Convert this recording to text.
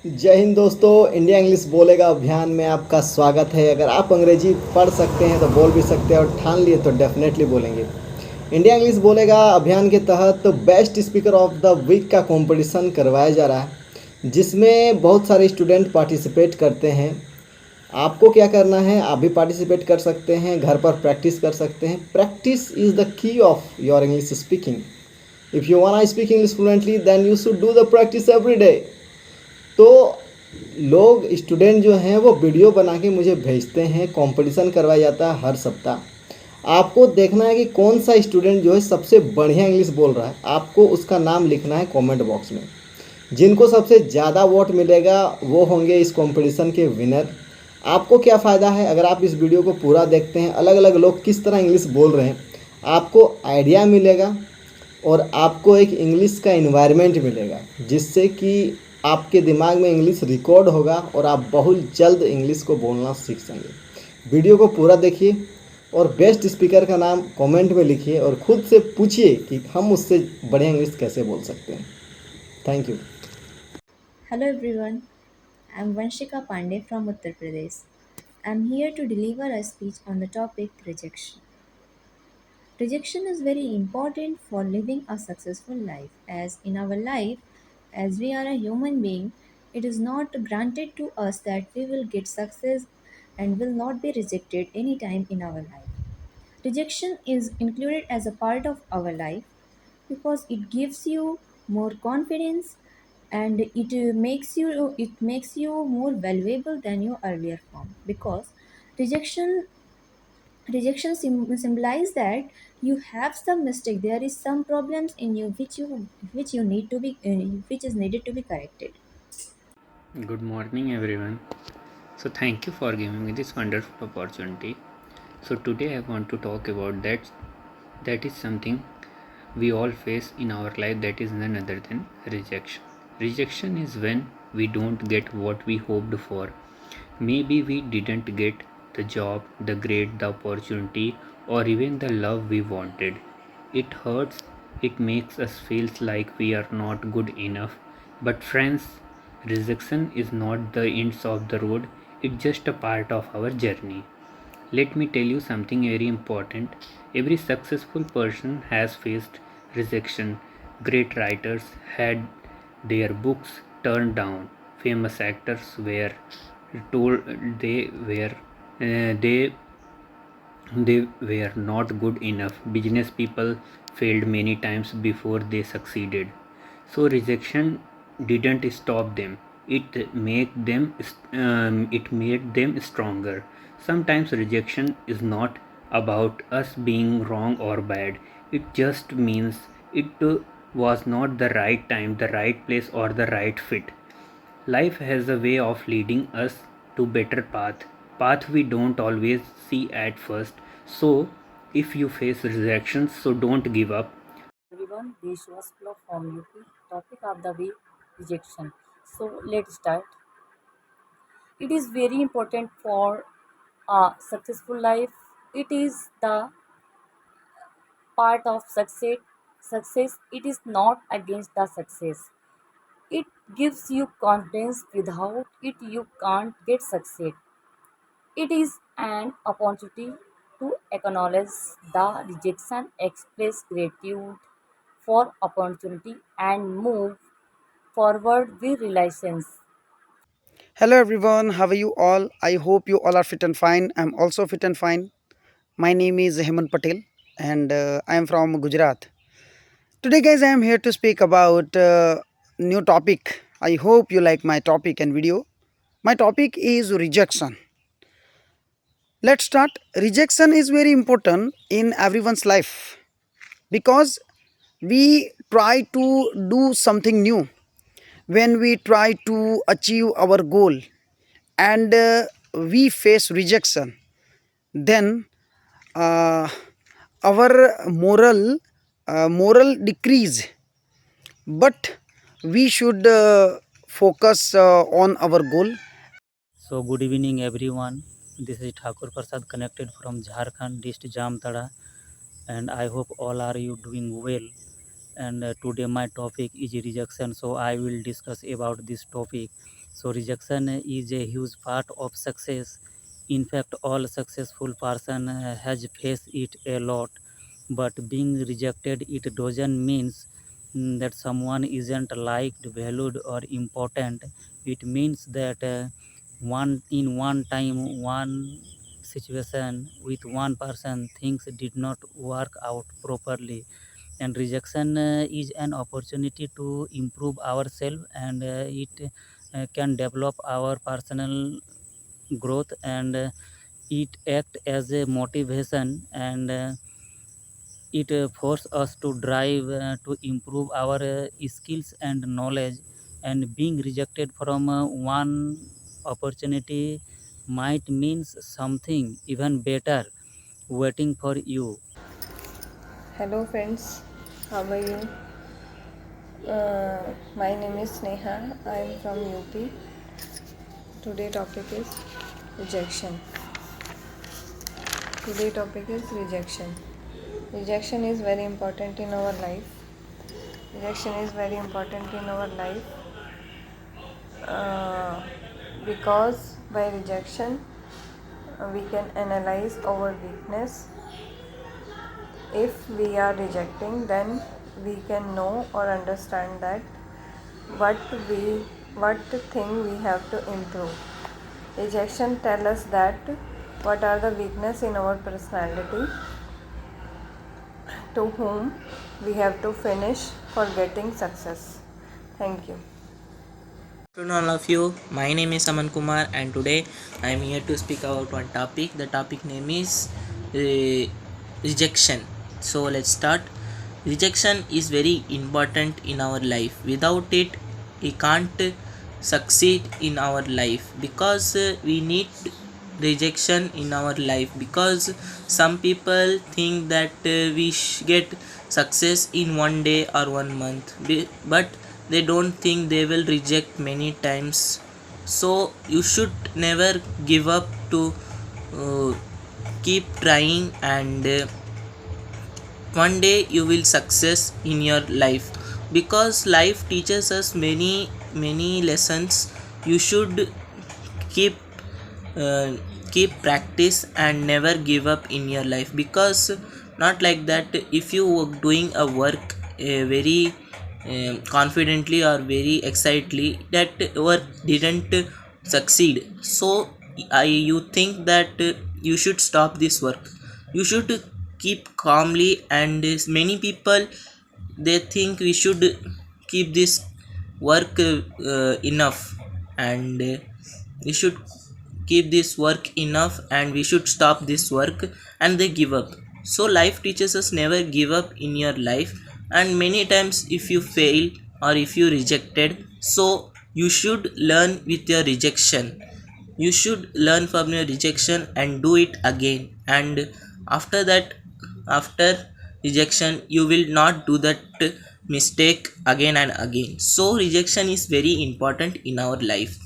जय हिंद दोस्तों, India English बोलेगा अभियान में आपका स्वागत है। अगर आप अंग्रेजी पढ़ सकते हैं तो बोल भी सकते हैं और ठान लिए तो डेफिनेटली बोलेंगे। इंडिया इंग्लिश बोलेगा अभियान के तहत तो best speaker of the week का कंपटीशन करवाया जा रहा है, जिसमें बहुत सारे स्टूडेंट पार्टिसिपेट करते हैं। आपको क्या करना है, आप भी पार्टिसिपेट कर सकते हैं, घर पर प्रैक्टिस कर सकते हैं। Practice is the key of your English speaking. If you want speak English fluently then you should do the practice every day. तो लोग स्टूडेंट जो हैं वो वीडियो बना के मुझे भेजते हैं। कंपटीशन करवाया जाता है हर सप्ताह। आपको देखना है कि कौन सा स्टूडेंट जो है सबसे बढ़िया इंग्लिश बोल रहा है। आपको उसका नाम लिखना है कमेंट बॉक्स में। जिनको सबसे ज़्यादा वोट मिलेगा वो होंगे इस कंपटीशन के विनर। आपको क्या फ़ायदा है अगर आप इस वीडियो को पूरा देखते हैं, अलग अलग लोग किस तरह इंग्लिश बोल रहे हैं, आपको आइडिया मिलेगा और आपको एक इंग्लिश का इन्वायरमेंट मिलेगा, जिससे कि आपके दिमाग में इंग्लिश रिकॉर्ड होगा और आप बहुत जल्द इंग्लिश को बोलना सीख सकेंगे। वीडियो को पूरा देखिए और बेस्ट स्पीकर का नाम कमेंट में लिखिए और ख़ुद से पूछिए कि हम उससे बढ़िया इंग्लिश कैसे बोल सकते हैं। Thank you. Hello everyone, I'm Vanshika Pandey from Uttar Pradesh. I'm here to deliver a speech on the topic rejection. Rejection is very important for living a successful life, as in our life, as we are a human being, it is not granted to us that we will get success and will not be rejected anytime in our life. Rejection is included as a part of our life because it gives you more confidence and it makes you more valuable than your earlier form, because rejection symbolize that you have some mistake, there is some problems in you which you need to be which is needed to be corrected. Good morning, everyone. So, thank you for giving me this wonderful opportunity. So, today I want to talk about that is something we all face in our life, that is none other than rejection. Rejection is when we don't get what we hoped for. Maybe we didn't get the job, the grade, the opportunity, or even the love we wanted. It hurts, it makes us feel like we are not good enough. But friends, rejection is not the end of the road, it's just a part of our journey. Let me tell you something very important. Every successful person has faced rejection. Great writers had their books turned down. Famous actors were told they were not good enough. Business people failed many times before they succeeded. So rejection didn't stop them, it made them stronger. Sometimes rejection is not about us being wrong or bad, it just means it was not the right time, the right place, or the right fit. Life has a way of leading us to better path we don't always see at first. So if you face rejections, so don't give up. Everyone, this was Flow from UP. Topic of the week, rejection. So let's start. It is very important for a successful life. It is the part of success. Success. It is not against the success. It gives you confidence. Without it, you can't get success. It is an opportunity to acknowledge the rejection, express gratitude for opportunity, and move forward with relations. Hello everyone, how are you all? I hope you all are fit and fine. I'm also fit and fine. My name is Hemant Patel and I am from Gujarat. Today guys, I am here to speak about new topic. I hope you like my topic and video. My topic is rejection. Let's start. Rejection is very important in everyone's life because we try to do something new when we try to achieve our goal and we face rejection, then uh, our moral decrease, but we should focus on our goal. So good evening everyone. This is Thakur Prasad connected from Jharkhand district Jamtara, and I hope all are you doing well. and today my topic is rejection. So I will discuss about this topic. So rejection is a huge part of success. In fact, all successful person has faced it a lot. But being rejected, it doesn't means that someone isn't liked, valued, or important. It means that one time, one situation with one person, things did not work out properly. And rejection is an opportunity to improve ourselves, and it can develop our personal growth, and it act as a motivation, and it forces us to drive to improve our skills and knowledge. And being rejected from one opportunity might means something even better waiting for you. Hello friends, how are you? My name is Sneha. I am from UP. Today topic is rejection. Today topic is rejection. Rejection is very important in our life. Rejection is very important in our life because by rejection we can analyze our weakness. If we are rejecting, then we can know or understand that what thing we have to improve. Rejection tell us that what are the weakness in our personality, to whom we have to finish for getting success. Thank you. Good afternoon, all of you. My name is Aman Kumar, and today I am here to speak about one topic. The topic name is rejection. So let's start. Rejection is very important in our life. Without it, we can't succeed in our life, because we need rejection in our life, because some people think that we get success in one day or 1 month, but they don't think they will reject many times. So you should never give up to uh, keep trying, and one day you will success in your life, because life teaches us many lessons. You should keep uh, keep practice and never give up in your life, because not like that, if you were doing a work very confidently or very excitedly, that work didn't succeed, so you think that you should stop this work. You should keep calmly, and many people, they think we should keep this work enough, and we should keep this work enough, and we should stop this work, and they give up. So life teaches us never give up in your life, and many times if you fail or if you rejected, so you should learn with your rejection. You should learn from your rejection and do it again, and after that, after rejection, you will not do that mistake again and again. So rejection is very important in our life.